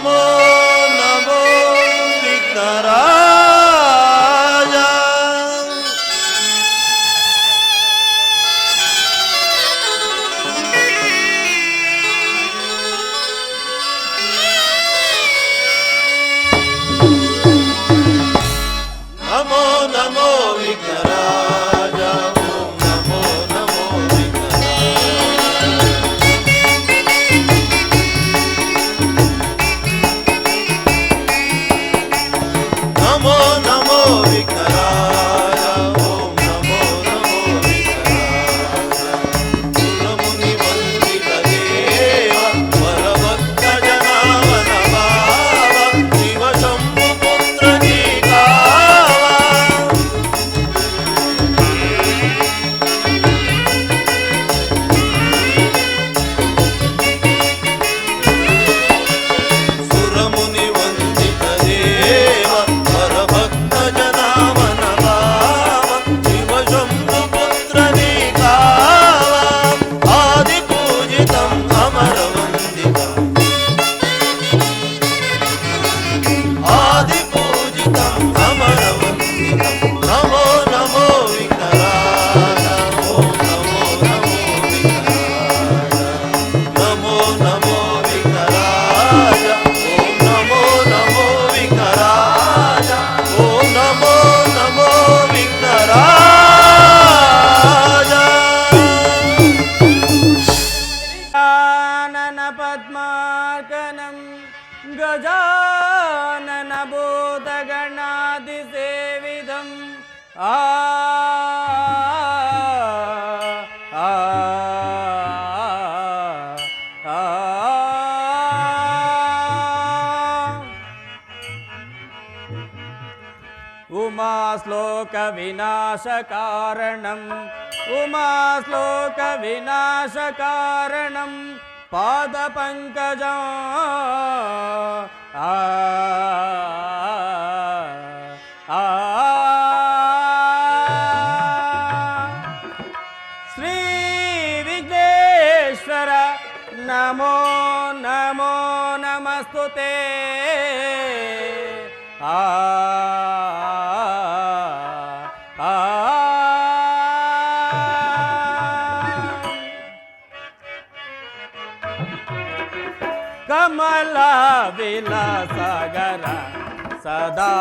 ನಮೋ ನಮೋ ವಿಘ್ನರಾಜ. ನಮೋ ನಮೋ ವಿಘ್ನರಾಜ. ಓಂ ನಮೋ ನಮೋ ನಮೋ ನಮೋ ವಿಘ್ನರಾಜ. ಓಂ ನಮೋ ನಮೋ ವಿಘ್ನರಾಜ. ಸುರಮುನಿ ವಂದಿತ ದೇವ ವರಭಕ್ತ ಜನಾವನ ಭಾವ ಶಿವ ಶಂಭು ಪುತ್ರ ನೀಕಾವ. ಸುರಮುನಿ ವಂದಿತ ದೇವ ವರಭಕ್ತ ಜನಾವನ ಭಾವ ಶಿವ ಶಂಭು ಪುತ್ರ ನೀಕಾವ. ಆದಿ ಪೂಜಿತಂ ಅಮರ ವಂದಿತಂ ಆದಿ ಪೂಜಿತಂ ಅಮರ ವಂದಿತಂ. ನಮೋ ನಮೋ ವಿಘ್ನರಾಜ. ಓಂ ನಮೋ ನಮೋ ವಿಘ್ನರಾಜ. ನಮೋ ನಮೋ ವಿಘ್ನರಾಜ. ಓಂ ನಮೋ ನಮೋ ವಿಘ್ನರಾಜ. ಓಂ ನಮೋ ನಮೋ ವಿಘ್ನರಾಜ. ಗಜಾನನ ಪದ್ಮಾರ್ಕನಂ ಗಜಾನನ ಭೂತಗಣಾದಿ ಸೇವಿದಂ ಆ ಆ ಆ ಉಮಾ ಶ್ಲೋಕ ವಿನಾಶ ಕಾರಣಂ ಉಮಾ ಶ್ಲೋಕ ವಿನಾಶ ಕಾರಣಂ ಪಾದ ಪಂಕಜ ಆ ಆ ಶ್ರೀ ವಿಘ್ನೇಶ್ವರ ನಮೋ ನಮೋ ನಮಸ್ತುತೆ ಆ ಆ ಕಮಲ ವಿಲಾಸಗರ ಸದಾ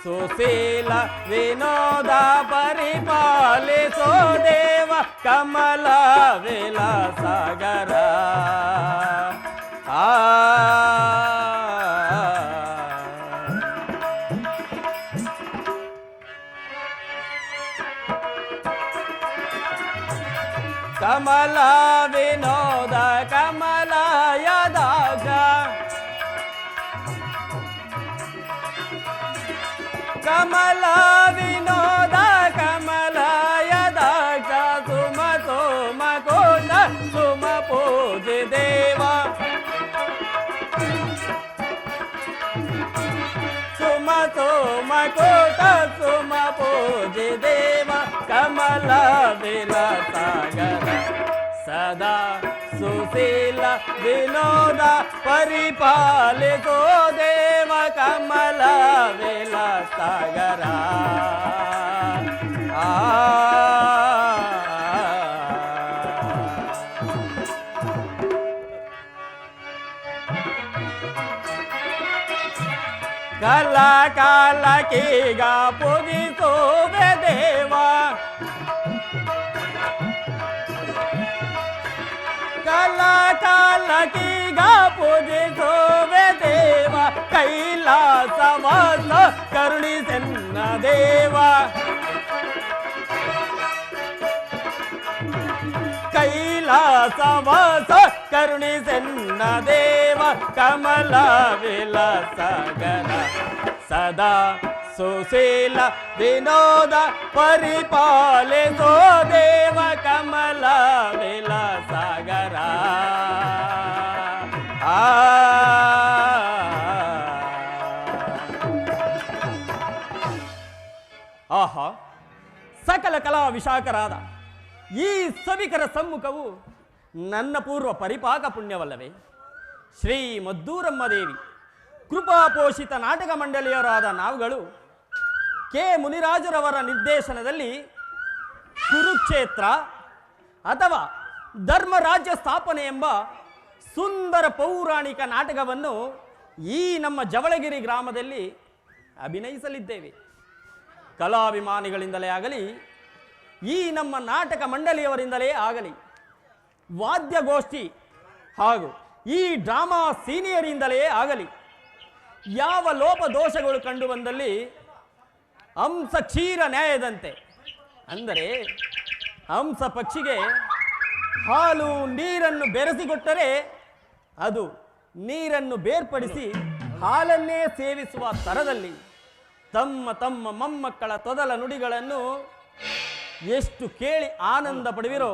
ಸುಶೀಲ ವಿನೋದ ಪರಿಪಾಲಿಸೋ ದೇವ ಕಮಲ ವಿಲಾಸಗರ ಆ ಕಮಲ ವಿನೋದ ಕಮಲ ಯದಾಗ ಕಮಲ ವಿನೋದ ಕಮಲ ಯದಾಗ ಸುಮ ಸೋಮ ಕೋಟ ಸುಮ ಪೂಜೆ ದೇವ ಸುಮ ಸೋಮ ಕೋಟ ಸುಮ ಪೂಜೆ ದೇವ ಕಮಲ ವಿಲಾಸಗರ ಸದಾ ಸುಶೀಲ ವಿನೋದ ಪರಿಪಾಲಿಸೋ ದೇವ ಕಮಲ ವಿಲಾಸಗರ ಆ ಕಲ ಕಾಲ ಕೀಗ ಪುಗಿಸೋವೆ ದೇವ ಕಲ ಕಾಲ ಕೀಗ ಪೂಜಿಸೋವೆ ದೇವ ಕೈಲಾಸವಾಸ ಕರುಣಿಸೆನ್ನ ದೇವ ಕೈಲಾಸವಾಸ ಕರುಣಿಸೆನ್ನ ದೇವ ಕಮಲ ವಿಲಾಸಗರ ಸದಾ ಸುಶೀಲ ವಿನೋದ ಪರಿಪಾಲಿಸೋ ದೇವ ಕಮಲ ವಿಲಾಸಗರ ಆ ಆಹಾ ಸಕಲ ಕಲಾ ವಿಶಾಖರಾದ ಈ ಸಭಿಕರ ಸಮ್ಮುಖವು ನನ್ನ ಪೂರ್ವ ಪರಿಪಾಕ ಪುಣ್ಯವಲ್ಲವೇ? ಶ್ರೀ ಮದ್ದೂರಮ್ಮ ದೇವಿ ಕೃಪಾಪೋಷಿತ ನಾಟಕ ಮಂಡಳಿಯವರಾದ ನಾವುಗಳು ಕೆ ಮುನಿರಾಜರವರ ನಿರ್ದೇಶನದಲ್ಲಿ ಕುರುಕ್ಷೇತ್ರ ಅಥವಾ ಧರ್ಮರಾಜ್ಯ ಸ್ಥಾಪನೆ ಎಂಬ ಸುಂದರ ಪೌರಾಣಿಕ ನಾಟಕವನ್ನು ಈ ನಮ್ಮ ಜವಳಗಿರಿ ಗ್ರಾಮದಲ್ಲಿ ಅಭಿನಯಿಸಲಿದ್ದೇವೆ. ಕಲಾಭಿಮಾನಿಗಳಿಂದಲೇ ಆಗಲಿ, ಈ ನಮ್ಮ ನಾಟಕ ಮಂಡಳಿಯವರಿಂದಲೇ ಆಗಲಿ, ವಾದ್ಯಗೋಷ್ಠಿ ಹಾಗೂ ಈ ಡ್ರಾಮಾ ಸೀನಿಯರಿಂದಲೇ ಆಗಲಿ, ಯಾವ ಲೋಪದೋಷಗಳು ಕಂಡು ಬಂದಲ್ಲಿ ಹಂಸ ಕ್ಷೀರ ನ್ಯಾಯದಂತೆ, ಅಂದರೆ ಹಂಸ ಪಕ್ಷಿಗೆ ಹಾಲು ನೀರನ್ನು ಬೆರೆಸಿಕೊಟ್ಟರೆ ಅದು ನೀರನ್ನು ಬೇರ್ಪಡಿಸಿ ಹಾಲನ್ನೇ ಸೇವಿಸುವ ಥರದಲ್ಲಿ ತಮ್ಮ ತಮ್ಮ ಮೊಮ್ಮಕ್ಕಳ ತೊದಲ ನುಡಿಗಳನ್ನು ಎಷ್ಟು ಕೇಳಿ ಆನಂದ ಪಡುವಿರೋ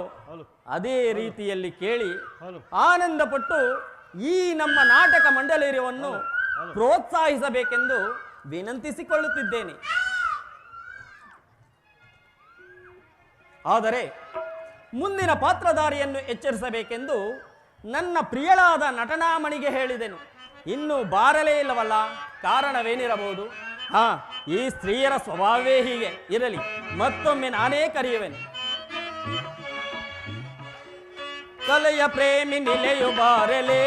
ಅದೇ ರೀತಿಯಲ್ಲಿ ಕೇಳಿ ಆನಂದಪಟ್ಟು ಈ ನಮ್ಮ ನಾಟಕ ಮಂಡಳಿಯನ್ನು ಪ್ರೋತ್ಸಾಹಿಸಬೇಕೆಂದು ವಿನಂತಿಸಿಕೊಳ್ಳುತ್ತಿದ್ದೇನೆ. ಆದರೆ ಮುಂದಿನ ಪಾತ್ರಧಾರಿಯನ್ನು ಎಚ್ಚರಿಸಬೇಕೆಂದು ನನ್ನ ಪ್ರಿಯಳಾದ ನಟನಾಮಣಿಗೆ ಹೇಳಿದೆನು. ಇನ್ನೂ ಬಾರಲೇ ಇಲ್ಲವಲ್ಲ, ಕಾರಣವೇನಿರಬಹುದು? ಈ ಸ್ತ್ರೀಯರ ಸ್ವಭಾವವೇ ಹೀಗೆ ಇರಲಿ, ಮತ್ತೊಮ್ಮೆ ನಾನೇ ಕರೆಯುವೆನು. ಕಲೆಯ ಪ್ರೇಮಿ ನಿಲೆಯು ಬಾರಲೇ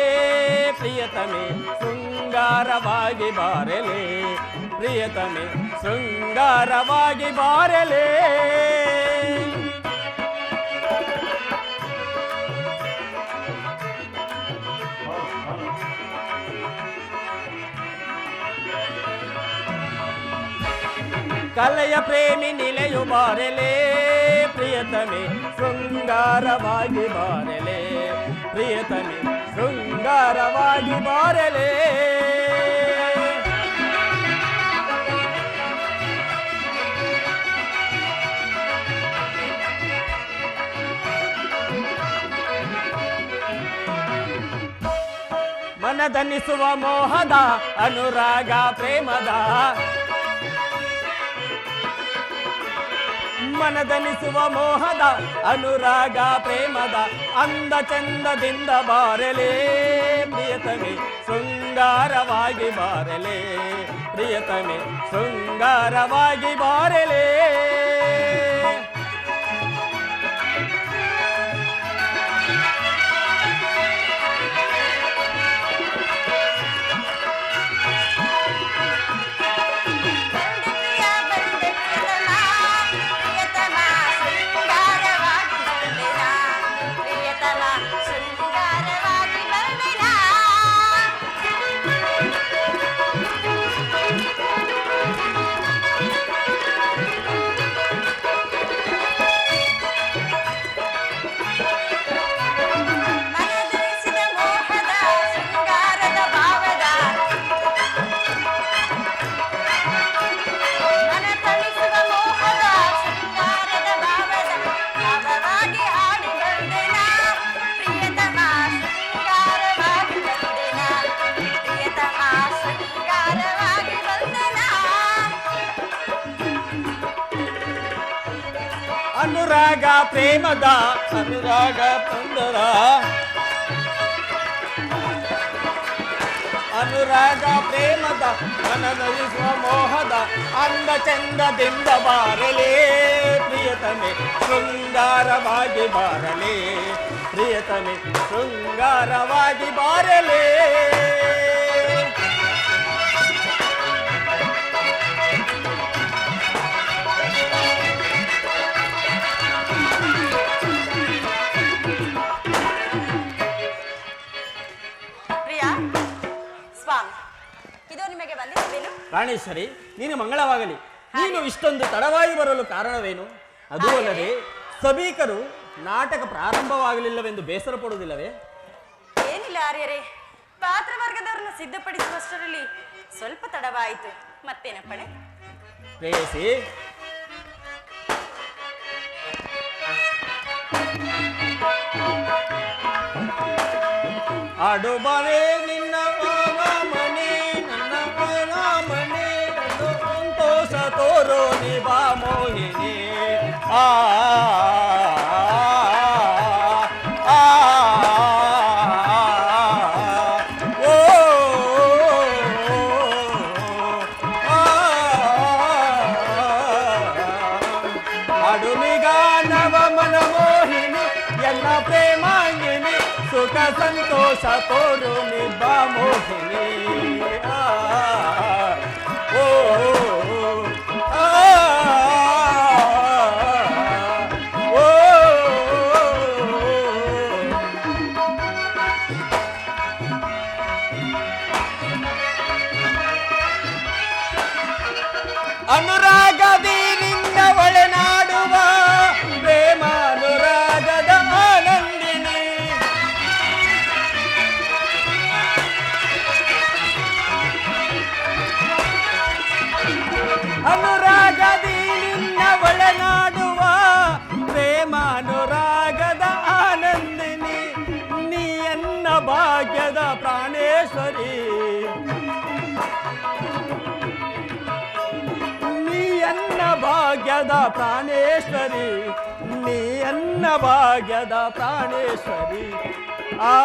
ಪ್ರಿಯತಮೆ, ಶೃಂಗಾರವಾಗಿ ಬಾರಲೇ ಪ್ರಿಯತಮೆ, ಶೃಂಗಾರವಾಗಿ ಬಾರಲೇ. ಕಲೆಯ ಪ್ರೇಮಿ ನಿಲೆಯು ಬಾರಲೇ ಪ್ರಿಯತಮೆ, ಶೃಂಗಾರವಾಗಿ ಬಾರಲೇ ಪ್ರಿಯತಮೆ, ಶೃಂಗಾರವಾಗಿ ಬಾರಲೇ. ಮನದನಿಸುವ ಮೋಹದ ಅನುರಾಗ ಪ್ರೇಮದ, ಮನದನಿಸುವ ಮೋಹದ ಅನುರಾಗ ಪ್ರೇಮದ ಅಂದ ಚಂದದಿಂದ ಬಾರಲೇ ಪ್ರಿಯತಮೆ, ಶೃಂಗಾರವಾಗಿ ಬಾರಲೇ ಪ್ರಿಯತಮೆ, ಶೃಂಗಾರವಾಗಿ ಬಾರಲೇ. ಅನುರಾಗ ಪ್ರೇಮದ ಅನುರಾಗ ಪಂದರ, ಅನುರಾಗ ಪ್ರೇಮದ ಮನದನಿಸುವ ಮೋಹದ ಅಂದ ಚಂದದಿಂದ ಬಾರಲೇ ಪ್ರಿಯತಮೆ, ಶೃಂಗಾರವಾಗಿ ಬಾರಲೇ ಪ್ರಿಯತಮೆ, ಶೃಂಗಾರವಾಗಿ ಬಾರಲೇ. ಪ್ರಾಣೇಶ್ವರಿ, ನೀನು ಮಂಗಳವಾಗಲಿ. ನೀನು ಇಷ್ಟೊಂದು ತಡವಾಗಿ ಬರಲು ಕಾರಣವೇನು? ಅದೂ ಅಲ್ಲದೆ ಸಭಿಕರು ನಾಟಕ ಪ್ರಾರಂಭವಾಗಲಿಲ್ಲವೆಂದು ಬೇಸರ ಪಡುವುದಿಲ್ಲವೇ? ಏನಿಲ್ಲ ಆರ್ಯರೇ, ಪಾತ್ರವರ್ಗದವರನ್ನು ಸಿದ್ಧಪಡಿಸುವಷ್ಟರಲ್ಲಿ ಸ್ವಲ್ಪ ತಡವಾಯಿತು. ಮತ್ತೇನಪ್ಪಣೆ? ಪ್ರೇಯಸಿ, ಆಡುಬಾರೆ ನಿನ್ನ ಮನೆ, ನನ್ನ ಮನೆ, ಸಂತೋಷ ತೋರೋ ನಿಬಾ ಮೋಹಿನಿ. ಓ ಪ್ರೇಮಾಂಗಿನಿ ಸುಖ ಸಂತೋಷ ತೋರು ನಿಬ್ಬ ಮೋಹಿನಿ ಓ ಆ, ಓ ಅನುರಾಗದಿ ನಿನ್ನ ಒಳನಾಡುವ ಪ್ರೇಮಾನುರಾಗದ ಆನಂದಿನಿ ಅನುರಾಗದಿ ನಿನ್ನ ಒಳನಾಡುವ ಪ್ರೇಮಾನುರಾಗದ ಆನಂದಿನಿ ನೀಯನ್ನ ಭಾಗ್ಯದ ಪ್ರಾಣೇಶ್ವರಿ ನೀಯನ್ನ ಭಾಗ್ಯದ ಪ್ರಾಣೇಶ್ವರಿ ನೀಯನ್ನ ಭಾಗ್ಯದ ಪ್ರಾಣೇಶ್ವರಿ ಆ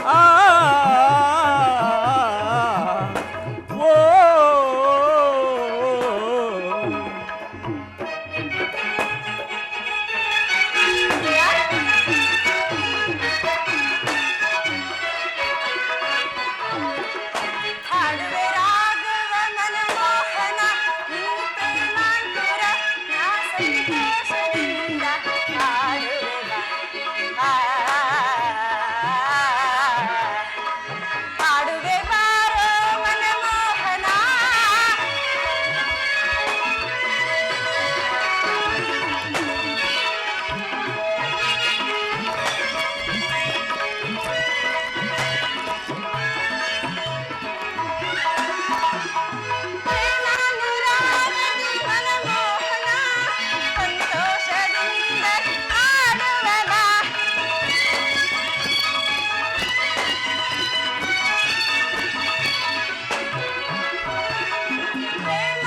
ಆ, ಓ ಹಾಡುವೆ ರಾಘವ ಮನಮೋಹನ ನೀ ಪ್ರೇಮಾಂಕುರ ನಾ ಸಂತೋಷದಿಂದ ಹಾಡುವೆ ಬಾ. ಹಾಡುವೆ ಬಾರೋ ಮನಮೋಹನ ಪ್ರೇಮಾನುರಾಗದಿ ಮನಮೋಹನ ಸಂತೋಷದಿಂದ ಹಾಡುವೆ ಬಾ.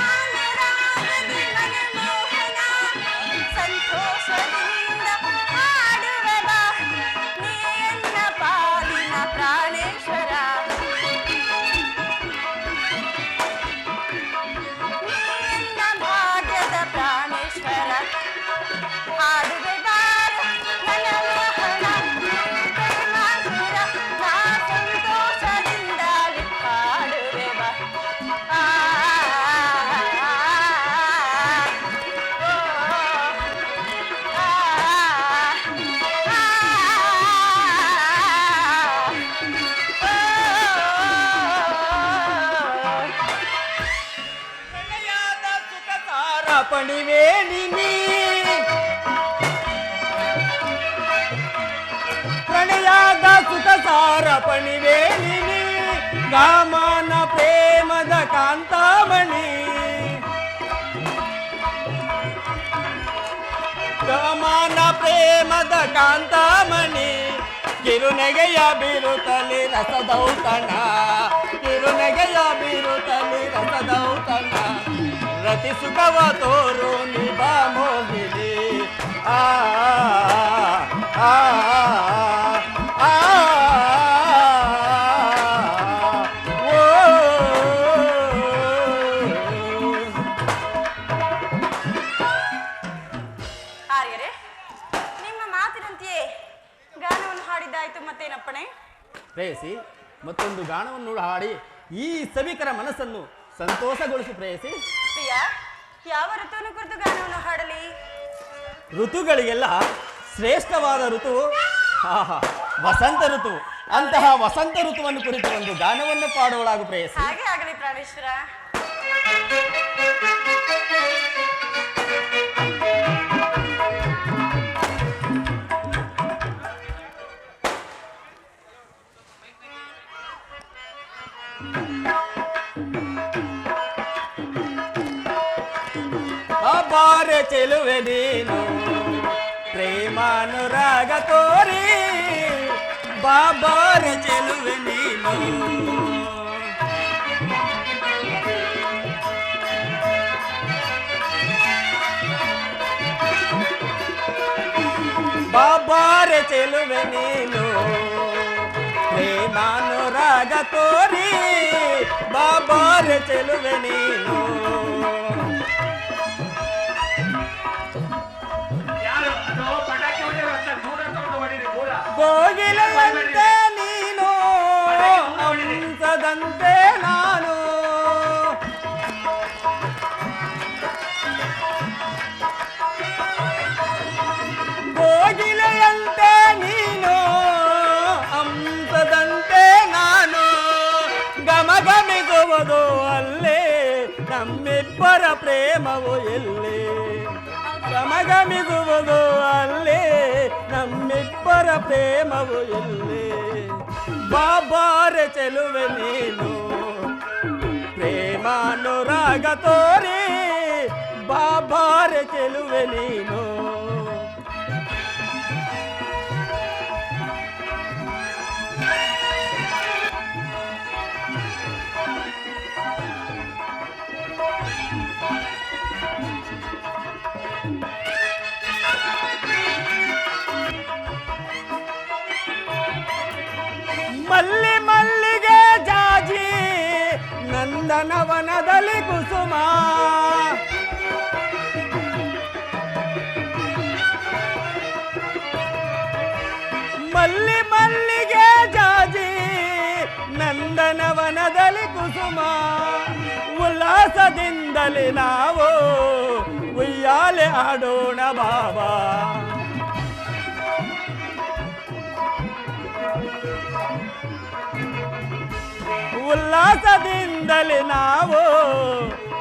ಪ್ರೇಮಾನುರಾಗದಿ ಮನಮೋಹನ ಸಂತೋಷದಿಂದ ಹಾಡುವೆ ಬಾ. ನೀ ಎನ್ನ ಪಾಲಿನ ಪ್ರಾಣೇಶ್ವರ ನಿನ್ನ ಭಾಗ್ಯದ ಪ್ರಾಣೇಶ್ವರ ಹಾಡುವೆ ಬಾರ ಮನಮೋಹನ ಪ್ರೇಮಾಂಕುರ ನಾ ಸಂತೋಷದಿಂದ ಹಾಡುವೆ ಬಾ. ಆ, ಓ, ಆ, ಪ್ರಣಯದ ಸುಖ ಸಾರ ಪಣಿವೆ ನಿನಿ ಪ್ರಣಯದ ಸುಖ ಸಾರ ಪಣಿವೆ ನಿನಿ ಗಾಮನ ಪ್ರೇಮದ ಕಾಂತಾಮಣಿ ಗಾಮನ ಪ್ರೇಮದ ಕಾಂತಾಮಣಿ ಕಿರುನೆಗೆಯ ಬೀರುತ್ತಲಿ ರಸದೌತಣ ಕಿರುನೆಗೆಯ ಬೀರುತ್ತಲಿ ರಸದೌತಣ ರತಿ ಸುಖವ ತೋರು ನಿಭ ಮೋಹಿನಿ ಆ ಆ ಆ, ಓ ಆರ್ಯರೇ ನಿಮ್ಮ ಮಾತಿನಂತೆಯೇ ಗಾನವನ್ನು ಹಾಡಿದ್ದಾಯ್ತು ಮತ್ತೇನಪ್ಪಣೆ? ಪ್ರೇಯಸಿ ಮತ್ತೊಂದು ಗಾನವನ್ನು ಹಾಡಿ ಈ ಸಭಿಕರ ಮನಸ್ಸನ್ನು ಸಂತೋಷಗೊಳಿಸಿ ಪ್ರೇಯಸಿ. ಪ್ರಿಯ, ಯಾವ ಋತುವನ್ನು ಕುರಿತು ಗಾನವನ್ನು ಹಾಡಲಿ? ಋತುಗಳಿಗೆಲ್ಲ ಶ್ರೇಷ್ಠವಾದ ಋತು ಆಹಾ ವಸಂತ ಋತು. ಅಂತಹ ವಸಂತ ಋತುವನ್ನು ಕುರಿತು ಒಂದು ಗಾನವನ್ನು ಪಾಡುವಳಾಗು ಪ್ರೇಯಸಿ. ಹಾಗೆ ಆಗಲಿ ಪ್ರಾಣೇಶ್ವರ. ಬಾರೆ ಚೆಲುವೆ ನೀನು ಪ್ರೇಮಾನುರಾಗ ತೋರಿ ಬಾಬಾರೆ ಚೆಲುವೆ ನೀನು ಬಾಬಾರೆ ಚೆಲುವೆ ನೀನು ಪ್ರೇಮಾನುರಾಗ ತೋರಿ ಬಾಬಾರೆ ಚೆಲುವೆ ನೀನು ಕೋಗಿಲೆಯಂತೆ ನೀನು ಹಂಸದಂತೆ ನಾನು ಕೋಗಿಲೆಯಂತೆ ನೀನು ಹಂಸದಂತೆ ನಾನು ಗಮಗಮಿಸುವುದು ಅಲ್ಲೇ ನಮ್ಮಿಬ್ಬರ ಪ್ರೇಮವು ಎಲ್ಲಿ ಗಮಗಮಿಸುವುದು ಅಲ್ಲೇ ನಮ್ಮಿಬ್ಬರ ಪ್ರೇಮವು ಎಲ್ಲಿ ಬಾಬಾರೆ ಚೆಲುವೆ ನೀನು ಪ್ರೇಮಾನುರಾಗ ತೋರಿ ಬಾಬಾರೆ ಚೆಲುವೆ ನೀನು ಮಲ್ಲಿ ಮಲ್ಲಿಗೆ ಜಾಜಿ ನಂದನವನದಲ್ಲಿ ಕುಸುಮ ಮಲ್ಲಿ ಮಲ್ಲಿಗೆ ಜಾಜಿ ನಂದನವನದಲ್ಲಿ ಕುಸುಮ ಉಲ್ಲಾಸದಿಂದಲೇ ನಾವು ಉಯ್ಯಾಲೆ ಆಡೋಣ ಬಾಬಾ ಉಲ್ಲಾಸದಿಂದಲೇ ನಾವು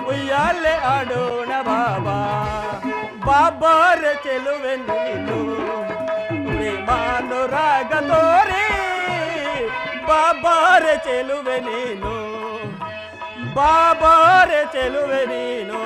ಉಯ್ಯಾಲೆ ಆಡೋಣ ಬಾಬಾ ಬಾಬಾರ ಚೆಲುವೆ ನೀನು ಪ್ರೇಮಾನುರಾಗ ತೋರಿ ಬಾಬಾರ ಚೆಲುವೆ ನೀನು ಬಾಬಾರ ಚೆಲುವೆ ನೀನು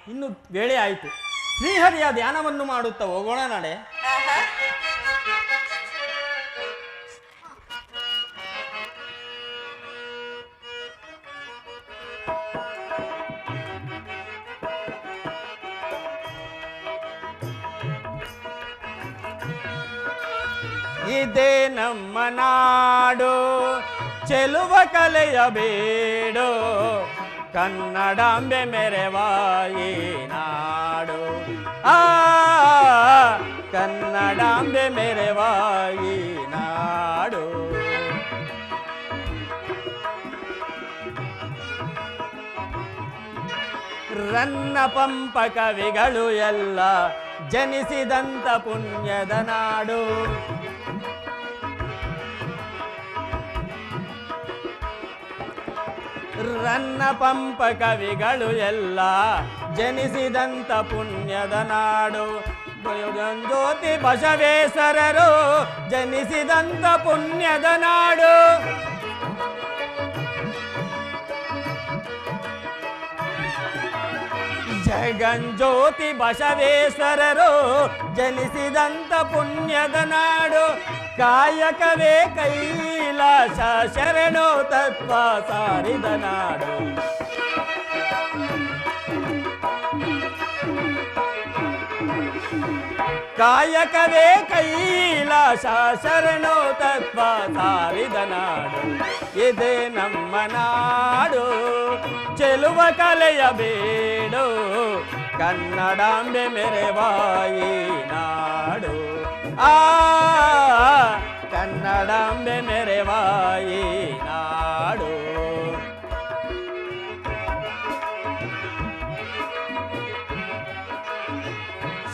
ಇನ್ನು ವೇಳೆ ಆಯಿತು ಶ್ರೀಹರಿಯ ಧ್ಯಾನವನ್ನು ಮಾಡುತ್ತಾ ಹೋಗೋಣ ನಡೆ ಇದೇ ನಮ್ಮ ನಾಡು ಚೆಲುವ ಕಲೆಯ ಬೇಡು ಕನ್ನಡಾಂಬೆ ಮೆರೆವಾಯಿ ನಾಡು ಕನ್ನಡಾಂಬೆ ಮೆರೆವಾಯಿ ನಾಡು ರನ್ನ ಪಂಪ ಕವಿಗಳು ಎಲ್ಲ ಜನಿಸಿದಂತ ಪುಣ್ಯದ ನಾಡು ರನ್ನ ಪಂಪ ಕವಿಗಳು ಎಲ್ಲ ಜನಿಸಿದಂತ ಪುಣ್ಯದ ನಾಡು ಜ್ಯೋತಿ ಬಸವೇಶ್ವರರು ಜನಿಸಿದಂತ ಪುಣ್ಯದ ನಾಡು ಜಗಂಜ್ಯೋತಿ ಬಸವೇಶ್ವರರು ಜನಿಸಿದಂತ ಪುಣ್ಯದ ನಾಡು ಕಾಯಕವೇ ಕೈಲಾಸ ಶರಣು ತತ್ವ ಸಾರಿದ ನಾಡು ಕಾಯಕವೇ ಕೈಲಾಸ ಶರಣು ತತ್ವ ಸಾರಿದ ನಾಡು ಇದೇ ನಮ್ಮ ನಾಡು ಚೆಲುವ ಕಲೆಯ ಬೇಡು ಕನ್ನಡಾಂಬೆ ಮೆರೆವಾಯಿ ನಾಡು ಆ ಕನ್ನಡಾಂಬೆ ಮೆರೆವಾಯಿ ನಾಡು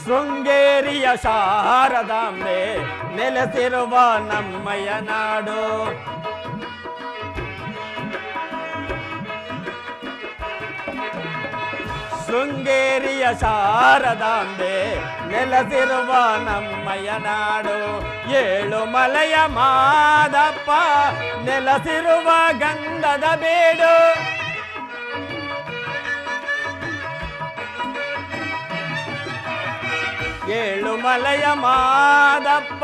ಶೃಂಗೇರಿಯ ಶಾರದಾಂಬೆ ನೆಲೆಸಿರುವ ನಮ್ಮಯ ನಾಡು ಶೃಂಗೇರಿಯ ಶಾರದಾಂಬೆ ನೆಲೆಸಿರುವ ನಮ್ಮಯ ನಾಡು ಏಳು ಮಲೆಯ ಮಾದಪ್ಪ ನೆಲೆಸಿರುವ ಗಂಧದ ಬೇಡು ಏಳು ಮಲೆಯ ಮಾದಪ್ಪ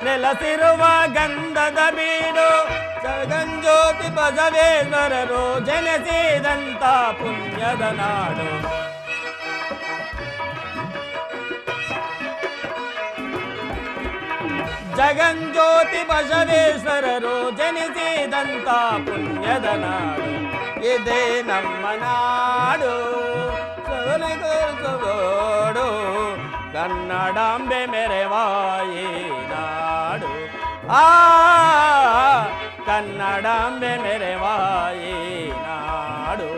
ನೆಲೆಸಿರುವ ಗಂಧದ ಬೀಡು ಜಗಂಜ್ಯೋತಿ ಬಸವೇಶ್ವರರು ಜನಿಸಿದಂತ ಪುಣ್ಯದ ನಾಡು ಜಗಂಜ್ಯೋತಿ ಬಸವೇಶ್ವರರು ಜನಿಸಿದಂತ ಪುಣ್ಯದ ನಾಡು ಇದೇ ನಮ್ಮ ನಾಡು ಸೋಡು ಕನ್ನಡಾಂಬೆ ಮೆರೆವಾಯಿ ನಾಡು ಆ ಕನ್ನಡಾಂಬೆ ಮೆರೆವಾಯಿ ನಾಡು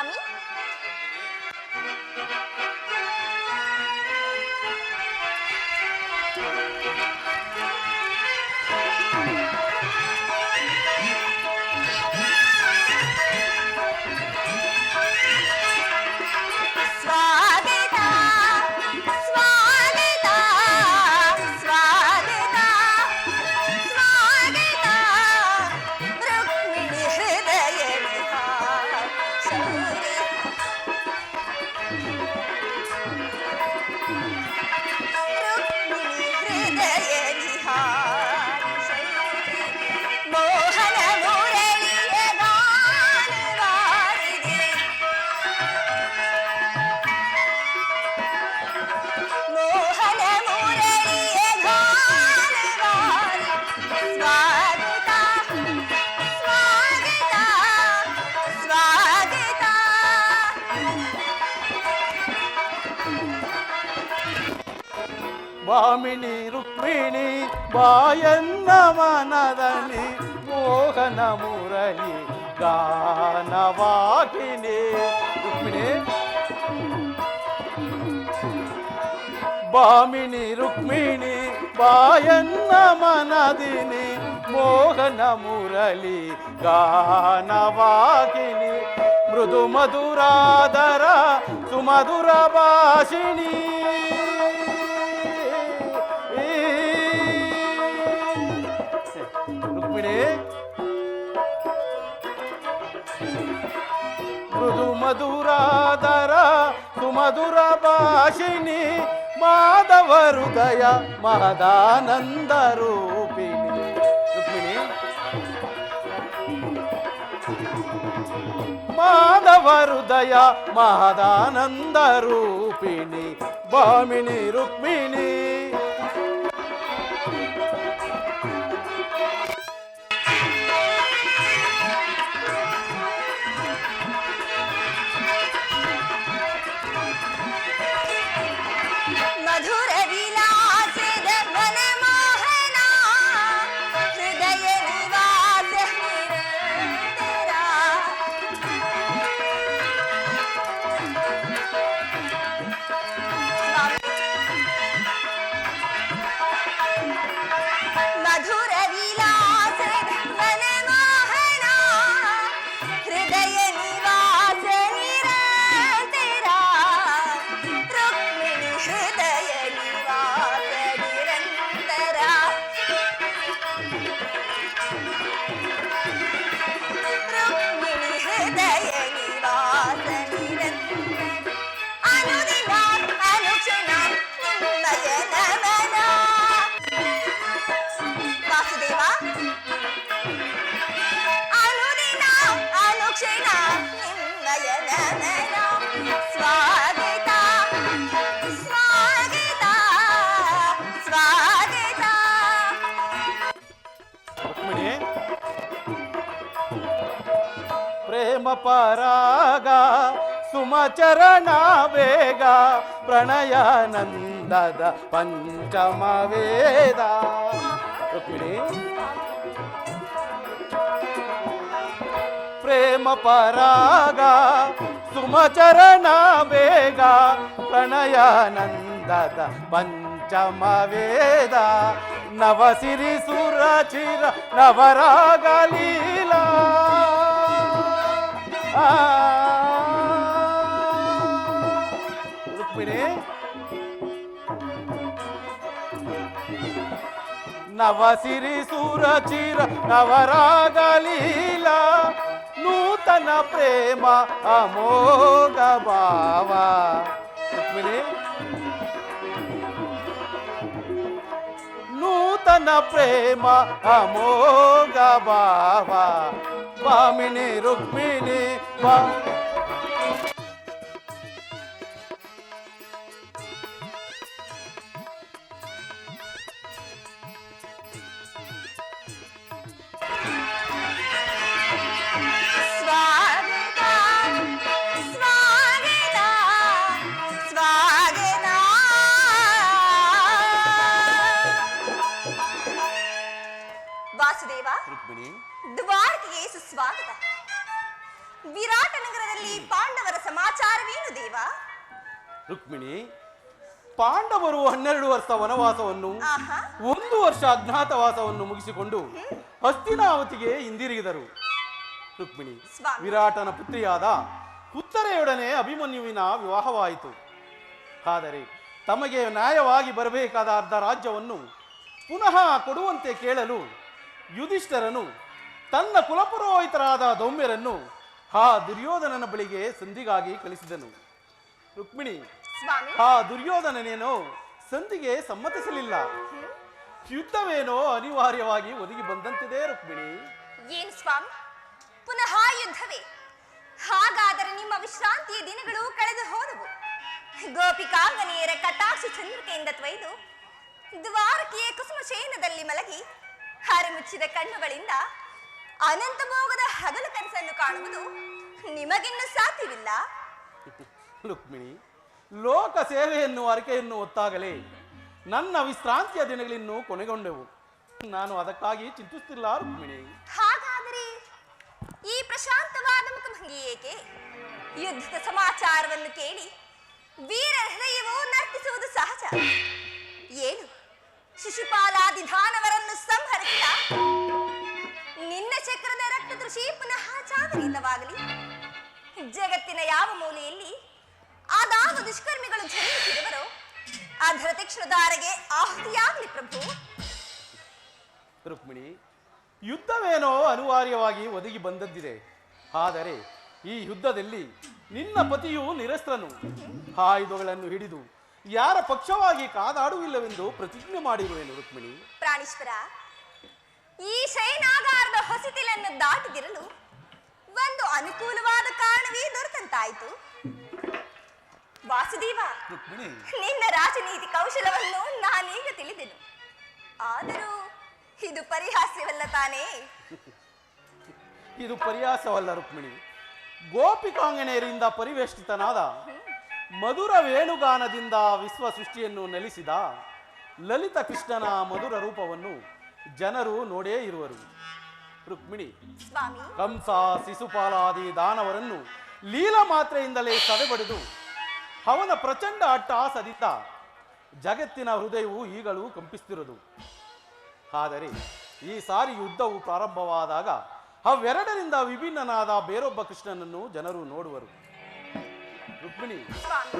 ಸ್ವಾಮಿ. ಸ್ವಾಗತ ಸ್ವಾಗತ ಸ್ವಾಗತ ಸ್ವಾಗತ ರುಕ್ಮಿಣಿ ಹೃದಯ ಶೌರಿ ರುಕ್ಮಿಣಿ ಹೃದಯ ಶೌರಿ ಮೋಹನ ಮುರಳಿಯ ಗಾನವಾರಿದೆ ಮೋಹನ ಮುರಳಿಯ ಗಾನವಾರಿ ಸ್ವಾಗತ ಸ್ವಾಗತ ಸ್ವಾಗತ. ಭಾಮಿನಿ ರುಕ್ಮಿಣಿ ಬಾಯನ್ನ ಮನದಲ್ಲಿ ಮೋಹನ ಮುರಳಿ ಗಾನವಾಗಿನಿ. ರುಕ್ಮಿಣಿ ಭಾಮಿನಿ ರುಕ್ಮಿಣಿ ಬಾಯನ್ನ ಮನದಿನಿ ಮೋಹನ ಮುರಳಿ ಗಾನವಾಗಿನಿ. ಮೃದು ಮಧುರಾದರ ಸುಮಧುರ ಭಾಷಿಣಿ ರುಕ್ಮಿಣಿ ಮೃದು ಮಧುರಾದರ ಸುಮಧುರ ಭಾಷಿಣಿ ಮಾಧವ ಹೃದಯ ಮಹದಾನಂದ ರೂಪಿಣಿ. ರುಕ್ಮಿಣಿ ಮಾಧವ ಹೃದಯ ಮಹದಾನಂದ ರೂಪಿಣಿ ಭಾಮಿನಿ ರುಕ್ಮಿಣಿ. ಮಧುರ ವಿಲಾಸದ ಮನಮೋಹನ ಹೃದಯ ನಿವಾಸ ನಿರಂತರ ಮಧುರ ವಿಲಾಸದ ಮನಮೋಹನ ಹೃದಯ ನಿವಾಸ ನಿರಂತರ ರುಕ್ಮಿಣಿ ಹೃದಯ ನಿವಾಸ ನಿರಂತರ ರುಕ್ಮಿಣಿ ಹೃದಯ ನಿವಾಸ ನಿರಂತರ ಅನುದಿನ ಅನುಕ್ಷಣ ನಿಮ್ಮಯ ನಮನ. ವಾಸುದೇವ ಅನುದಿನ ಅನುಕ್ಷಣ ನಿಮ್ಮಯ ನಮನ. ಸ್ವಾಗತ ಸ್ವಾಗತ ಸ್ವಾಗತ. ರುಕ್ಮಿಣಿ ಪ್ರೇಮ ಪರಾಗ ಸುಮಚರಣ ವೇಗ ಪ್ರಣಯಾನಂದದ ಪಂಚಮ ವೇದ. ರುಕ್ಮಿಣಿ ಪ್ರೇಮ ಪರಾಗ ಸುಮಚರಣ ವೇಗ ಪ್ರಣಯಾನಂದದ ಪಂಚಮ ವೇದ. ನವಸಿರಿ ಸುರಚಿರ ನವರಾಗ ಲೀಲಾ ರುಕ್ಮಿಣಿ ನವಸಿರಿ ಸುರಚಿರ ನವರಾಗ ಲೀಲಾ ನೂತನ ಪ್ರೇಮ ಅಮೋಘ ಭಾವ. ರುಕ್ಮಿಣಿ ನೂತನ ಪ್ರೇಮ ಅಮೋಘ ಭಾವ ಭಾಮಿನಿ ರುಕ್ಮಿಣಿ ಸ್ವಾಗತ ಸ್ವಾಗತ ಸ್ವಾಗತ. ವಾಸುದೇವ ರುಕ್ಮಿಣಿ ದ್ವಾರಕೆಗೆ ಸುಸ್ವಾಗತ. ವಿರಾಟ ನಗರದಲ್ಲಿ ಪಾಂಡವರ ಸಮಾಚಾರವೇನು ದೇವ? ರುಕ್ಮಿಣಿ, ಪಾಂಡವರು 12 ವರ್ಷ ವನವಾಸವನ್ನು ಆಹಾ, 1 ವರ್ಷ ಅಜ್ಞಾತವಾಸವನ್ನು ಮುಗಿಸಿಕೊಂಡು ಹಸ್ತಿನಾವತಿಗೆ ಹಿಂದಿರುಗಿದರು. ರುಕ್ಮಿಣಿ, ಸ್ವಾಮಿ. ವಿರಾಟನ ಪುತ್ರಿಯಾದ ಉತ್ತರೆಯೊಡನೆ ಅಭಿಮನ್ಯುವಿನ ವಿವಾಹವಾಯಿತು. ಆದರೆ ತಮಗೆ ನ್ಯಾಯವಾಗಿ ಬರಬೇಕಾದ ಅರ್ಧ ರಾಜ್ಯವನ್ನು ಪುನಃ ಕೊಡುವಂತೆ ಕೇಳಲು ಯುಧಿಷ್ಠರನು ತನ್ನ ಕುಲಪುರೋಹಿತರಾದ ದೌಮ್ಯರನ್ನು ಆ ದುರ್ಯೋಧನನ ಬಳಿಗೆ ಸಂಧಿಗಾಗಿ ಕಳಿಸಿದನು. ರುಕ್ಮಿಣಿ, ಸ್ವಾಮಿ. ಆ ದುರ್ಯೋಧನನೇನೋ ಸಂಧಿಗೆ ಸಮ್ಮತಿಸಲಿಲ್ಲ. ಯುದ್ಧವೇನೋ ಅನಿವಾರ್ಯವಾಗಿ ಒದಗಿ ಬಂದಂತಿದೆ. ರುಕ್ಮಿಣಿ, ಏನು ಸ್ವಾಮಿ, ಪುನಃ ಯುದ್ಧವೇ? ಹಾಗಾದರೆ ನಿಮ್ಮ ವಿಶ್ರಾಂತಿಯ ದಿನಗಳು ಕಳೆದು ಹೋದವು. ಗೋಪಿಕಾಂಗನೆಯರ ಕಟಾಕ್ಷ ಚಂದ್ರಿಕೆಯಿಂದ ತೊಯ್ದು ದ್ವಾರಕೆಯ ಕುಸುಮ ಶಯನದಲ್ಲಿ ಮಲಗಿ ಹರಿಮುಚ್ಚಿದ ಕಣ್ಣುಗಳಿಂದ ಅನಂತ ಭೋಗದ ಹಗಲು ಕನಸನ್ನು ಕಾಣುವುದು ನಿಮಗಿನ್ನೂ ಸಾಧ್ಯವಿಲ್ಲ. ರುಕ್ಮಿಣಿ, ಲೋಕ ಸೇವೆಯನ್ನು ಅರಕೆಯನ್ನು ಹೊತ್ತಾಗಲೇ ನನ್ನ ವಿಶ್ರಾಂತಿಯ ದಿನಗಳಿನ್ನೂ ಕೊನೆಗೊಂಡೆವು. ನಾನು ಅದಕ್ಕಾಗಿ ಚಿಂತಿಸುತ್ತಿಲ್ಲ. ರುಕ್ಮಿಣಿ, ಹಾಗಾದರೆ ಈ ಪ್ರಶಾಂತವಾದ ಮುಖಭಂಗಿ ಏಕೆ? ಯುದ್ಧದ ಸಮಾಚಾರವನ್ನು ಕೇಳಿ ವೀರ ಹೃದಯವು ನರ್ತಿಸುವುದು ಸಹಜ. ಏನು ಶಿಶುಪಾಲಾದಿ ದಾನವರನ್ನು ಸಂಹರಿಸಿದ ನಿನ್ನ ಚಕ್ರದ ರಕ್ತ ತೃಷಿ ಪುನಃ ಜಾಗರಿತವಾಗಲಿ. ಜಗತ್ತಿನ ಯಾವ ಮೂಲೆಯಲ್ಲಿ ಆದಾವ ದುಷ್ಕರ್ಮಿಗಳು ಜನ್ಮಿಸಿದವರೋ ಅದರ ತೀಕ್ಷ್ಣಧಾರೆಗೆ ಆಹುತಿಯಾಗಲಿ ಪ್ರಭು. ರುಕ್ಮಿಣಿ, ಯುದ್ಧವೇನೋ ಅನಿವಾರ್ಯವಾಗಿ ಒದಗಿ ಬಂದದ್ದಿದೆ. ಆದರೆ ಈ ಯುದ್ಧದಲ್ಲಿ ನಿನ್ನ ಪತಿಯು ನಿರಸ್ತ್ರನು. ಆಯುಧಗಳನ್ನು ಹಿಡಿದು ಯಾರ ಪಕ್ಷವಾಗಿ ಕಾದಾಡುವಿಲ್ಲವೆಂದು ಪ್ರತಿಜ್ಞೆ ಮಾಡಿರುವೆನು. ರುಕ್ಮಿಣಿ, ಪ್ರಾಣೇಶ್ವರ, ಈ ಶಯನಾಗಾರದ ಹೊಸತಿಲನ್ನು ದಾಟಿದಿರಲು ಒಂದು ಅನುಕೂಲವಾದ ಕಾರಣವೇ ದೊರೆತಂತಾಯಿತು. ವಾಸುದೇವ, ರುಕ್ಮಿಣಿ, ನಿನ್ನ ರಾಜನೀತಿ ಕೌಶಲವನ್ನು ನಾನೀಗ ತಿಳಿದೆನು. ಆದರೂ ಇದು ಪರಿಹಾಸ್ಯವಲ್ಲ ತಾನೇ? ಇದು ಪರಿಹಾಸವಲ್ಲ ರುಕ್ಮಿಣಿ. ಗೋಪಿಕಾಂಗನೆಯರಿಂದ ಪರಿವೇಷ್ಟಿತನಾದ ಮಧುರ ವೇಣುಗಾನದಿಂದ ವಿಶ್ವ ಸೃಷ್ಟಿಯನ್ನು ನೆಲೆಸಿದ ಲಲಿತ ಕೃಷ್ಣನ ಮಧುರ ರೂಪವನ್ನು ಜನರು ನೋಡೇ ಇರುವರು. ರುಕ್ಮಿಣಿ, ಸ್ವಾಮಿ. ಕಂಸ, ಶಿಶುಪಾಲಾದಿ ದಾನವರನ್ನು ಲೀಲ ಮಾತ್ರೆಯಿಂದಲೇ ಸದೆಬಡಿದು ಅವನ ಪ್ರಚಂಡ ಅಟ್ಟಹಾಸದಿಂದ ಜಗತ್ತಿನ ಹೃದಯವು ಈಗಲೂ ಕಂಪಿಸುತ್ತಿರುವುದು. ಆದರೆ ಈ ಸಾರಿ ಯುದ್ಧವು ಪ್ರಾರಂಭವಾದಾಗ ಅವೆರಡರಿಂದ ವಿಭಿನ್ನನಾದ ಬೇರೊಬ್ಬ ಕೃಷ್ಣನನ್ನು ಜನರು ನೋಡುವರು. ರುಕ್ಮಿಣಿ,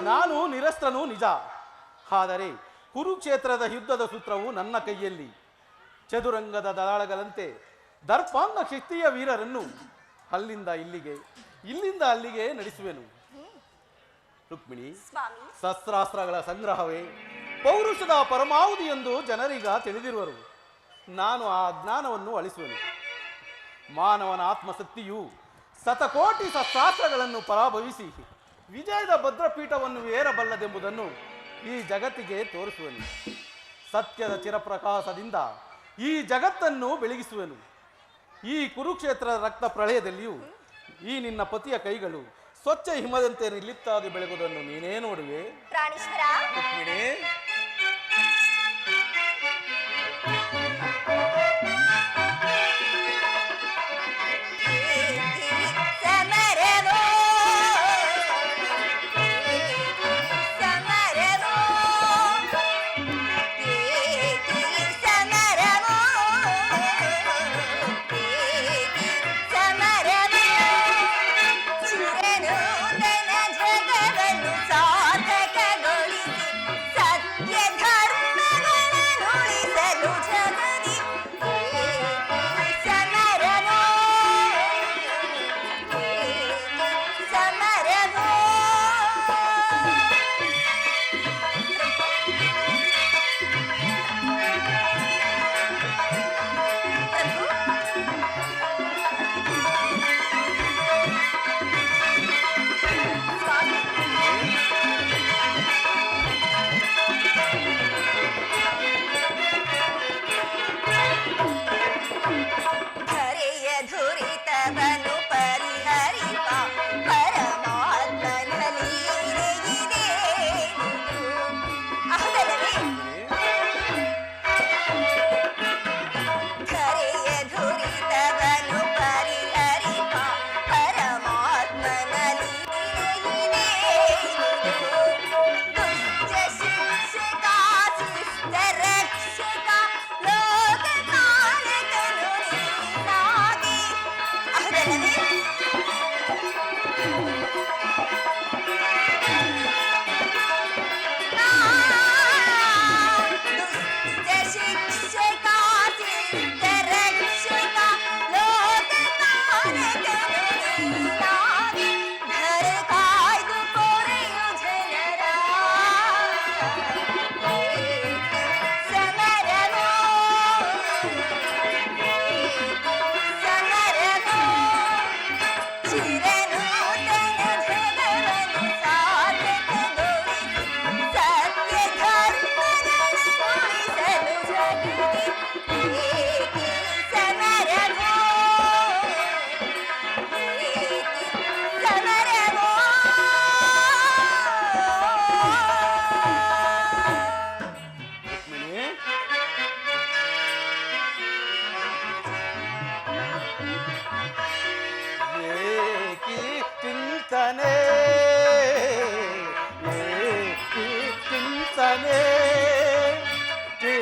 ನಾನು ನಿರಸ್ತ್ರನು ನಿಜ. ಆದರೆ ಕುರುಕ್ಷೇತ್ರದ ಯುದ್ಧದ ಸೂತ್ರವು ನನ್ನ ಕೈಯಲ್ಲಿ. ಚದುರಂಗದ ದಾಳಗಳಂತೆ ದರ್ಪಾಂಗ ಶಕ್ತಿಯ ವೀರರನ್ನು ಅಲ್ಲಿಂದ ಇಲ್ಲಿಗೆ, ಇಲ್ಲಿಂದ ಅಲ್ಲಿಗೆ ನಡೆಸುವೆನು. ರುಕ್ಮಿಣಿ, ಸ್ವಾಮಿ. ಶಸ್ತ್ರಾಸ್ತ್ರಗಳ ಸಂಗ್ರಹವೇ ಪೌರುಷದ ಪರಮಾವಧಿ ಎಂದು ಜನರೀಗ ತಿಳಿದಿರುವರು. ನಾನು ಆ ಜ್ಞಾನವನ್ನು ಅಳಿಸುವೆನು. ಮಾನವನ ಆತ್ಮಶಕ್ತಿಯು ಶತಕೋಟಿ ಶಸ್ತ್ರಾಸ್ತ್ರಗಳನ್ನು ಪರಾಭವಿಸಿ ವಿಜಯದ ಭದ್ರಪೀಠವನ್ನು ಏರಬಲ್ಲದೆಂಬುದನ್ನು ಈ ಜಗತ್ತಿಗೆ ತೋರಿಸುವೆನು. ಸತ್ಯದ ಚಿರಪ್ರಕಾಶದಿಂದ ಈ ಜಗತ್ತನ್ನು ಬೆಳಗಿಸುವೆನು. ಈ ಕುರುಕ್ಷೇತ್ರದ ರಕ್ತ ಪ್ರಳಯದಲ್ಲಿಯೂ ಈ ನಿನ್ನ ಪತಿಯ ಕೈಗಳು ಸ್ವಚ್ಛ ಹಿಮದಂತೆ ನಿರ್ಲಿಪ್ತಾಗಿ ಬೆಳಗುವುದನ್ನು ನೀನೇ ನೋಡುವೆ. ಪ್ರಾಣೇಶ್ವರ, ರುಕ್ಮಿಣಿ, ಚಿರನೂತನ ಜಗವನ್ನು ಸಾರ್ಥಕಗೊಳಿಸಿ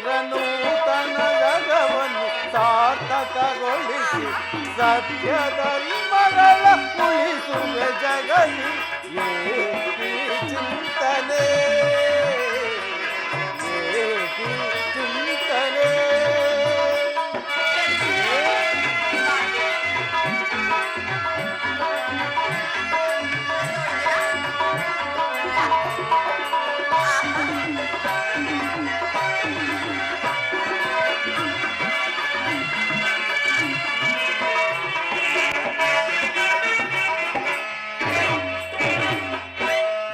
ಚಿರನೂತನ ಜಗವನ್ನು ಸಾರ್ಥಕಗೊಳಿಸಿ ಸತ್ಯ ಧರ್ಮಗಳ ಉಳಿಸುವೆ ಜಗಲಿ ಏಕಿ ಚಿಂತನೆ ಏಕಿ ಚಿಂತನೆ.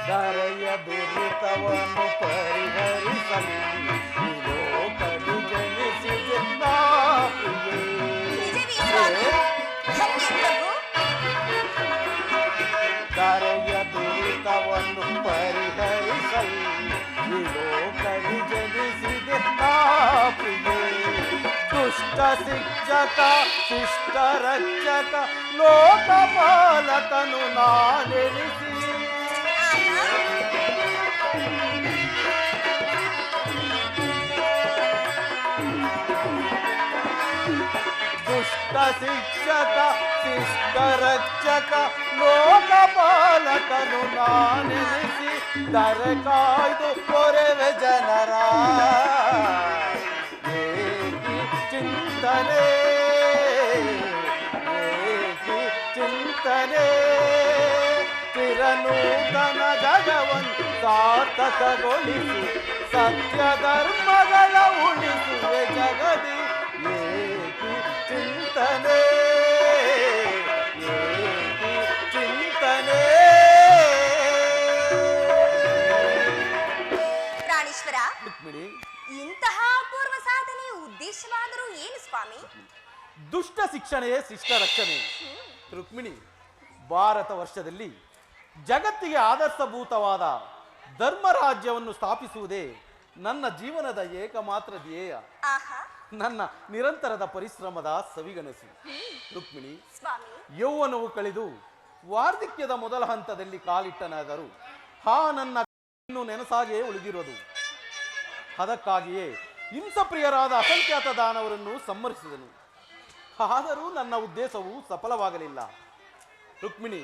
ಧರೆಯ ದುರಿತವನ್ನು ಪರಿಹರಿಸಲು ಈ ಲೋಕದಿ ಜನಿಸಿದೆ ನಾ ಪ್ರಿಯೆ. ಧರೆಯ ದುರಿತವನ್ನು ಪರಿಹರಿಸಲು ಈ ಲೋಕದಿ ಜನಿಸಿದೆ ನಾ ಪ್ರಿಯೆ. ದುಷ್ಟ ಶಿಕ್ಷಕ ಶಿಷ್ಟ ರಕ್ಷಕ ಲೋಕಪಾಲಕನು ನಾನೆನಿಸಿ ದುಷ್ಟ ಶಿಕ್ಷಕ ಶಿಷ್ಟ ರಕ್ಷಕ ಲೋಕಪಾಲಕನು ನಾನೆನಿಸಿ ದರೆ ಕಾಯ್ದು ಕೊರೆವೆ ಜನರ ಏಕಿ ಚಿಂತನೆ ಏಕಿ ಚಿಂತನೆ. ಚಿರನೂತನ ಜಗವನ್ನು ಸಾರ್ಥಕಗೊಳಿಸಿ ಸತ್ಯ ಧರ್ಮಗಳ ಉಳಿಸುವೆ ಜಗದಿ ಏಕಿ ಚಿಂತನೆ ಏಕಿ ಚಿಂತನೆ. ಪ್ರಾಣೇಶ್ವರ, ರುಕ್ಮಿಣಿ, ಇಂತಹ ಅಪೂರ್ವ ಸಾಧನೆಯ ಉದ್ದೇಶವಾದರೂ ಏನು ಸ್ವಾಮಿ? ದುಷ್ಟ ಶಿಕ್ಷಣೆಯೇ ಶಿಷ್ಟ ರಕ್ಷಣೆ. ರುಕ್ಮಿಣಿ, ಭಾರತ ವರ್ಷದಲ್ಲಿ ಜಗತ್ತಿಗೆ ಆದರ್ಶಭೂತವಾದ ಧರ್ಮರಾಜ್ಯವನ್ನು ಸ್ಥಾಪಿಸುವುದೇ ನನ್ನ ಜೀವನದ ಏಕಮಾತ್ರ ಧ್ಯೇಯ, ಆಹಾ ನನ್ನ ನಿರಂತರದ ಪರಿಶ್ರಮದ ಸವಿಗನಸು. ರುಕ್ಮಿಣಿ, ಸ್ವಾಮಿ, ಯೌವನವು ಕಳೆದು ವಾರ್ಧಕ್ಯದ ಮೊದಲ ಹಂತದಲ್ಲಿ ಕಾಲಿಟ್ಟನಾದರೂ ನನ್ನ ಇನ್ನೂ ನೆನಸಾಗಿಯೇ ಉಳಿದಿರೋದು. ಅದಕ್ಕಾಗಿಯೇ ಹಿಂಸಪ್ರಿಯರಾದ ಅಸಂಖ್ಯಾತ ದಾನವರನ್ನು ಸಂಹರಿಸಿದನು. ಆದರೂ ನನ್ನ ಉದ್ದೇಶವು ಸಫಲವಾಗಲಿಲ್ಲ. ರುಕ್ಮಿಣಿ,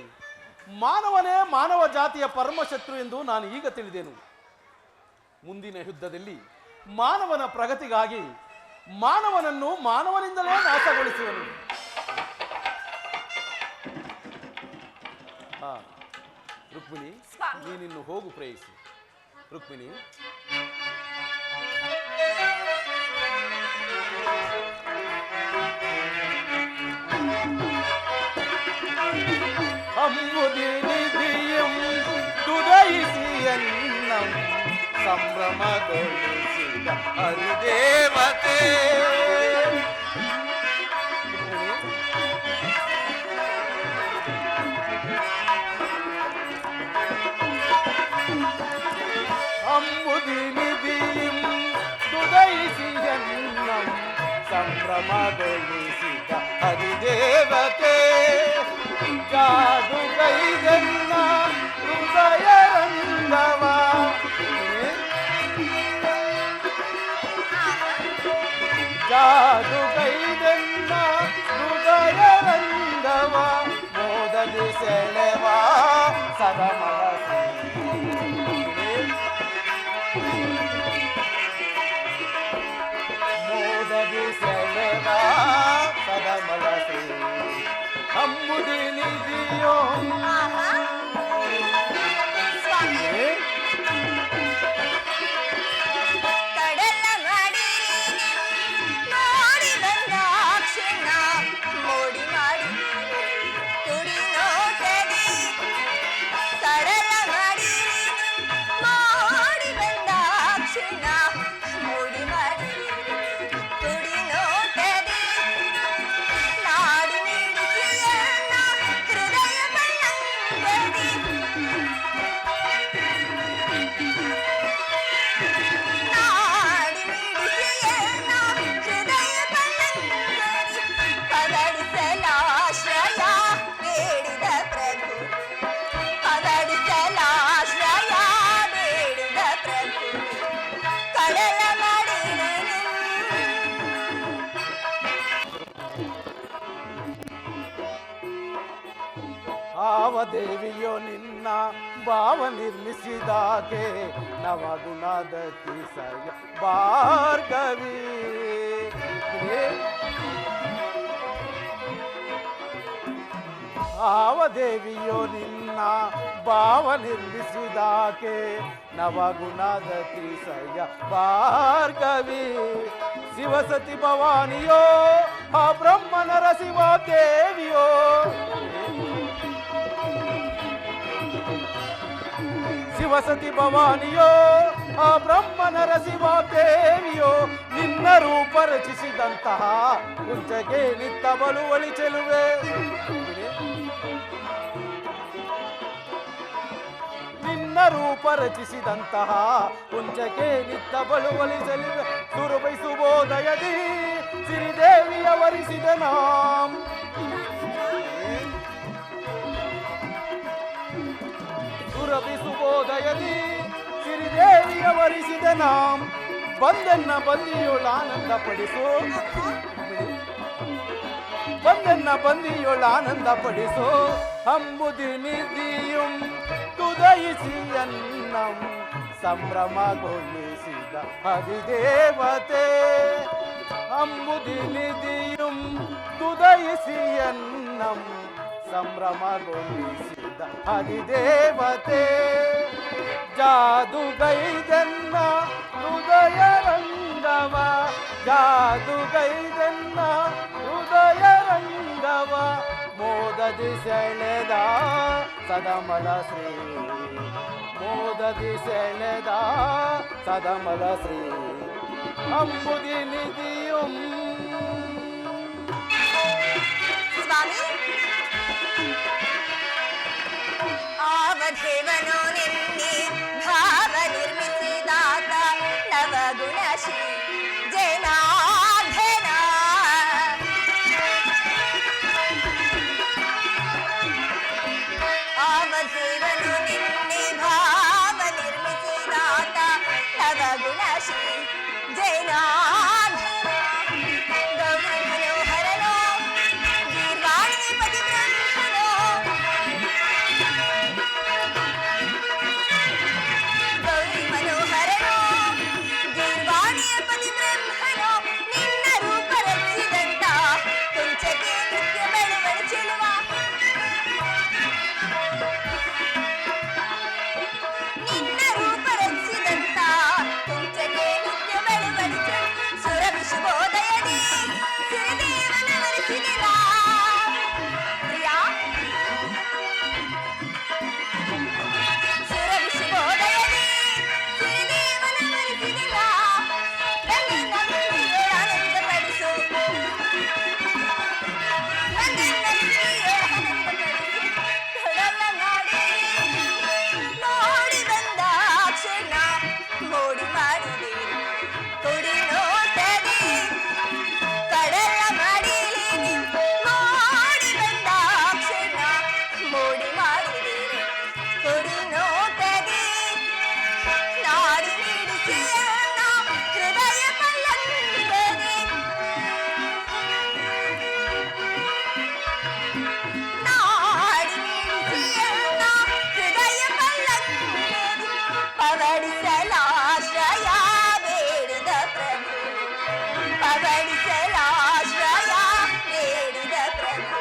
ಮಾನವನೇ ಮಾನವ ಜಾತಿಯ ಪರಮಶತ್ರು ಎಂದು ನಾನು ಈಗ ತಿಳಿದೆನು. ಮುಂದಿನ ಯುದ್ಧದಲ್ಲಿ ಮಾನವನ ಪ್ರಗತಿಗಾಗಿ ಮಾನವನನ್ನು ಮಾನವನಿಂದಲೇ ನಾಶಗೊಳಿಸುವನು. ರುಕ್ಮಿಣಿ, ನೀನಿನ್ನು ಹೋಗು ಪ್ರಯತ್ನಿಸು. ರುಕ್ಮಿಣಿ, ಅಮ್ಮುದಿ ನಿಧಿಯಂ ತುದಯಿಸಿ ಎನ್ನಂ ಸಂಭ್ರಮಗೊಳಿಸಿದ ಹರಿದೇವತೆ. ಅಮ್ಮುದಿ ನಿಧಿಯಂ ತುದಯಿಸಿ ಎನ್ನಂ ಸಂಭ್ರಮಗೊಳಿಸಿದ ಹರಿದೇವತೆ. ಜಾದುಗೈದೆನ್ನ ಹೃದಯ ರಂಗವ ಜಾದುಗೈದೆನ್ನ ಹೃದಯ ರಂಗವ ಮೋದದಿ ಸೆಳೆವ ಸದಮಳಸಿ. ಮೋದದಿ ಸೆಳೆವ ಸದಮಳಸಿ ಅಮ್ಮುದಿ ನಿಧಿಯೋ. ತಡಲ ಮಾಡಿ ನೋಡಿ ಬಂದ ಕ್ಷಣ ಮೋಡಿ ಮಾಡಿ ತುಡಿ ನೋಟದಿ. ತಡಲ ಮಾಡಿ ಮಾಡಿ ಬಂದ ಕ್ಷಣ ಮೋಡಿ ಮಾಡಿ ತುಡಿ ನೋಟದಿ. ನಾಡಿ ನೀಡಿಸಿಯನ್ನ ಹೃದಯ ಬಲ್ಲಂಗ ದೇವಿಯೋ ನಿನ್ನ ಭಾವ ನಿರ್ಮಿಸಿದಾಗೆ ನವಗುಣದ ತಿಸಯ ಭಾರ್ಗವಿ. ಆವ ದೇವಿಯೋ ನಿನ್ನ ಭಾವ ನಿರ್ಮಿಸಿದಾಕೆ ನವಗುಣದ ತಿಸಯ ಭಾರ್ಗವಿ. ಶಿವಸತಿ ಭವಾನಿಯೋ ಆ ಬ್ರಹ್ಮನರ ಶಿವ ದೇವಿಯೋ. ಶಿವಸತಿ ಭವಾನಿಯೋ ಆ ಬ್ರಹ್ಮನರ ಶಿವ ದೇವಿಯೋ. ನಿನ್ನ ರೂಪ ರಚಿಸಿದಂತಹ ಕುಂಚಗೆ ನಿತ್ತ ಬಲುವಳಿ ಚೆಲುವೆ. ನಿನ್ನ ರೂಪ ರಚಿಸಿದಂತಹ ಕುಂಚಗೆ ನಿತ್ತ ಬಲುವಳಿ ಚೆಲುವೆ. ಸುರಭೈ ಸುಬೋದಯದಿ ಸಿರಿದೇವಿಯ ವರಿಸಿದ ನಾಂ. ಸುರಭಿ ಸುಬೋದಯದಿ ಸಿರಿದೇವಿಯ ವರಿಸಿದ ನಾಂ. ಬಂದನ್ನ ಬಂದಿಯೋಳ ಆನಂದ ಪಡಿಸೋ. ಬಂದನ್ನ ಬಂದಿಯೋಳ ಆನಂದ ಪಡಿಸೋ. ಅಂಬುದಿ ನಿಧಿಯುಂ ತುದಯಿಸಿ ಅನ್ನಂ ಸಂಭ್ರಮಗೊಳಿಸಿದ ಅಧಿದೇವತೆ. ಅಂಬುದಿ ನಿಧಿಯುಂ ತುದಯಿಸಿ ಅನ್ನಂ ಸಂಭ್ರಮಗೊಳಿಸಿದ ಅಧಿದೇವತೆ. ಜಾದುಗೈದನ್ನ ಹೃದಯ ರಂಗವ. ಜಾದುಗೈದನ್ನ ಹೃದಯ ರಂಗವ. ಮೋದದಿ ಸೆಳೆದ ಸದಮಲ ಶ್ರೀ. ಮೋದದಿ ಸೆಳೆದ ಸದಮಲ ಶ್ರೀ. ಅಂಬುದಿ ನಿಧಿಯುಂ. ಸ್ವಾಮಿ, ಆವಧೇವನೋ ನಿನ್ನೆ ಭಾವ ನಿರ್ಮಿಸಿದಾತ ನವಗುಣ ಶ್ರೀ ಜನಾರ್ದನ. ಆವಧೇವನೋ ನಿನ್ನೆ ಭಾವ ನಿರ್ಮಿಸಿದಾತ ನವಗುಣ ಶ್ರೀ ಜನಾರ್ದನ. ಗೌರಿ ಮನೋಹರನೋ ಗೀರ್ವಾಣಿ ಪತಿ ಬ್ರಹ್ಮನೋ. ಗೌರಿ ಮನೋಹರನೋ ಗೀರ್ವಾಣಿಯ ಪತಿ ಬ್ರಹ್ಮನೋ. ನಿನ್ನ ರೂಪ ರಚಿಸಿದಂತ ಕುಂಚಕ್ಕೆ ನಿತ್ಯ ಬೆಳುವಳಿ ಚೆಲುವ. ನಿನ್ನ ರೂಪ ರಚಿಸಿದಂತ ಕುಂಚಕ್ಕೆ ನಿತ್ಯ ಬೆಳುವಳಿ ಚೆಲುವ. ಸುರಭಿ ಶುಭೋದಯದಿ ಸಿರಿದೇವನ ವರಿಸಿದಿಲ್ಲ. ಪ್ರಿಯಾ, ಸುರಭಿ ಶುಭೋದಯದಿ ಸಿರಿದೇವನ ವರಿಸಿದಿಲ್ಲ. ನನ್ನನ್ನ ಪ್ರಿಯೆಯ ಆನಂದಪಡಿಸು. ನನ್ನನ್ನ ಪ್ರಿಯೆಯ ಆನಂದಪಡಿಸು. ಕಡಲ ನಾಡಿ ನೋಡಿ ಬಂದ ಕ್ಷಣ ಮೋಡಿ ಮಾಡಿದೆ ಕೊಡಿ ನೋಟದಿ. ಕಡಲ ಮಾಡಿಲಿ ನೋಡಿ ಬಂದ ಕ್ಷಣ ಮೋಡಿ ಮಾಡಿದೆ ಕೊಡಿ ನೋಟದಿ. ನಾಡಿ ನೀಡಿಸಿ ಅನ್ನ ಹೃದಯ ಪಲ್ಲಂಗದಿ. ನಾಡಿ ನೀಡಿಸಿ ಅನ್ನ ಹೃದಯ ಪಲ್ಲಂಗದಿ. ಪವಡಿಸಲಾಶ್ರಯ ಬೇಡಿದ ಪ್ರಭು. ಪವಡಿಸಲಾಶ್ರಯ ಬೇಡಿದ ಪ್ರಭು.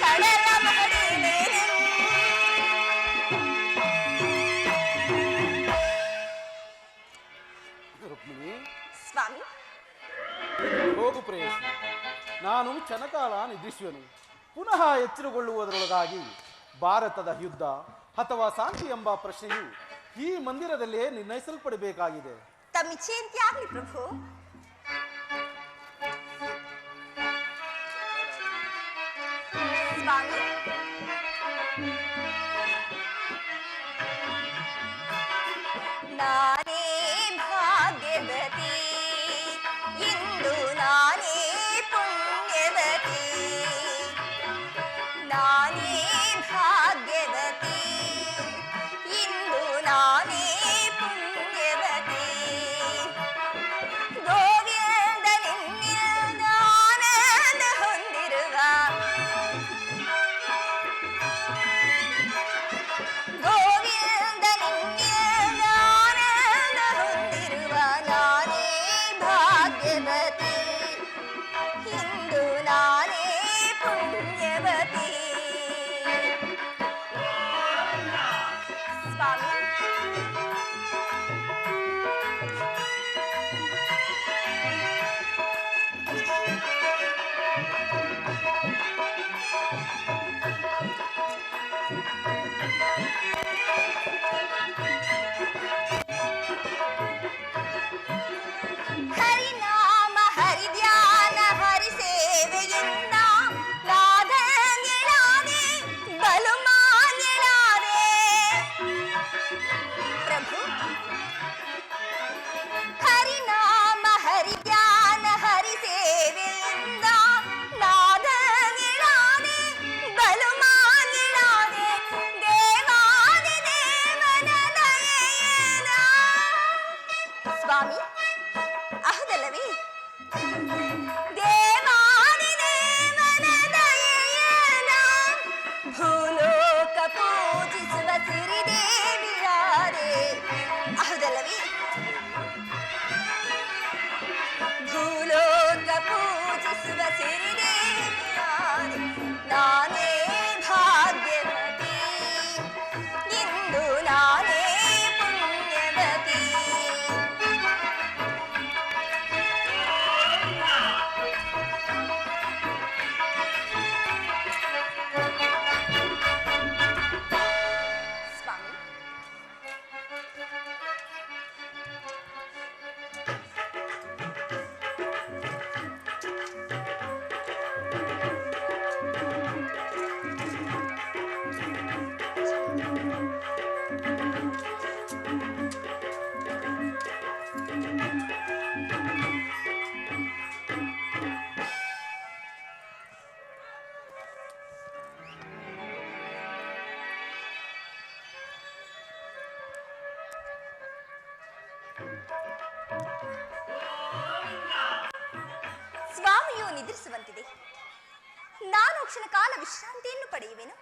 ಕಡಲ ಮಡಿಲೇನೆ. ರುಕ್ಮಿಣಿ, ಸ್ವಾಮಿ, ಹೋಗು ಪ್ರೇಯಸಿ. ನಾನು ಕ್ಷಣಕಾಲ ನಿದ್ರಿಸುವೆನು. ಪುನಃ ಎಚ್ಚರಗೊಳ್ಳುವುದರೊಳಗಾಗಿ ಭಾರತದ ಯುದ್ಧ ಅಥವಾ ಶಾಂತಿ ಎಂಬ ಪ್ರಶ್ನೆಯು ಈ ಮಂದಿರದಲ್ಲೇ ನಿರ್ಣಯಿಸಲ್ಪಡಬೇಕಾಗಿದೆ. ತಮ್ಮಿಚ್ಛೆಯಂತೆ ಆಗ್ಲಿ ಪ್ರಭು. ಸ್ವಾಮಿ, ನಾನೇ ಭಾಗ್ಯವತಿ, ಇಂದು ನಾನೇ ಪುಣ್ಯವತಿ. ನಾನೇ ಭಾಗ್ಯವತಿ, ಇಂದು ನಾನೇ ಪುಣ್ಯವತಿ. ಗೋವಿಂದ ನಿನ್ನಿಂದ ಆನಂದ ಹೊಂದಿರುವ ಹೌದಲ್ಲವೇ? ದೇವಾದಿ ದೇವನ ದಯೆಯನ ಭೂಲೋಕ ಪೂಜಿಸುವ ಸಿರಿದೇವಿಯಾರೆ. ಹೌದಲ್ಲವೇ? ಭೂಲೋಕ ಪೂಜಿಸುವ ಸಿರಿದೇವಿಯಾರೆ. ನಾನೇ ಭಾಗ್ಯವತಿ, ಇಂದು ನಾನೇ ಪುಣ್ಯವತಿ. ಸ್ವಾಮಿ, ಸ್ವಾಮಿಯು ನಿದ್ರಿಸುವಂತಿದೆ. ನಾನು ಕ್ಷಣ ಕಾಲ ವಿಶ್ರಾಂತಿಯನ್ನು ಪಡೆಯುವೆನು.